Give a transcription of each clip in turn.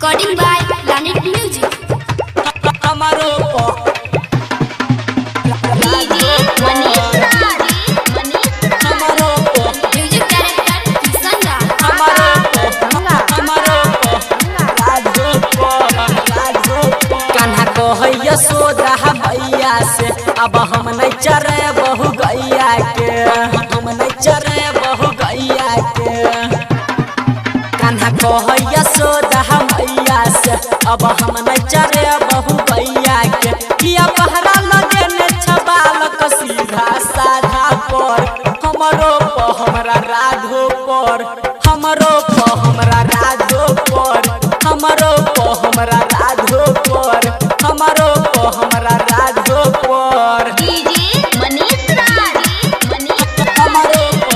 Recording by Planet Music. हमारो Music director Kisan Raj. Kanha कहैया सोदा भैया से अब हम नहीं चरे बहु गैया के हम नहीं चरे बहु गैया के कान्हा कहैया सोदा भैया से अब हम नहीं चरे बहु गैया के किया पहरा लगे ने छबाल क सीधा साधा पर हमरो प हमरा राधो पर हमरो प हमरा राधो पर हमरो प हमरा राधो पर हमरो प हमरा राधो पर DJ Manish Raj. हमरो प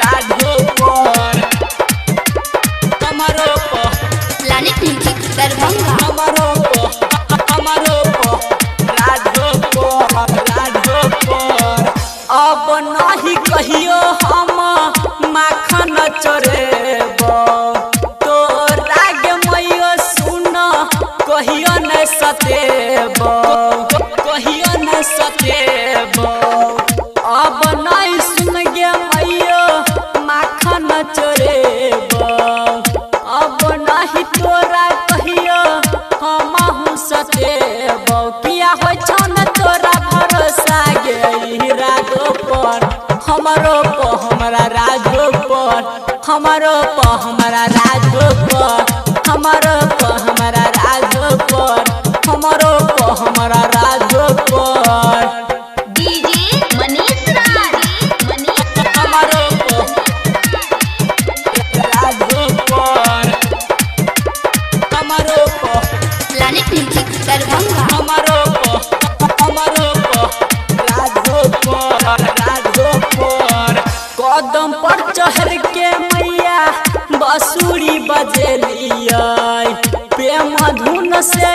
राधो पर हमरो प Planet Music Darbhanga. हमरो प राधो पर अब नहीं कहियो हम माखन चरेब तोरा गे मैयो सुन कहियो नहीं सतेब कहियो नहीं सतेब अब नहीं सुन गे मैयो माखन चरेब अब नहीं तोरा कहियो हमहु सतेब किया होइ छन तोरा भरोसा गे राधो पर हमरो प हमरा राधो पर हमरो प हमरा राधो पर हमरो प हमरा राधो पर हमरो प हमरा राधो पर DJ Manish Raj. हमरो प राधो पर हमरो प Planet Music Darbhanga. हमरो राधो पर कदम पर चढ़ के मैया बंसुरी बजेलियै प्रेम धुन से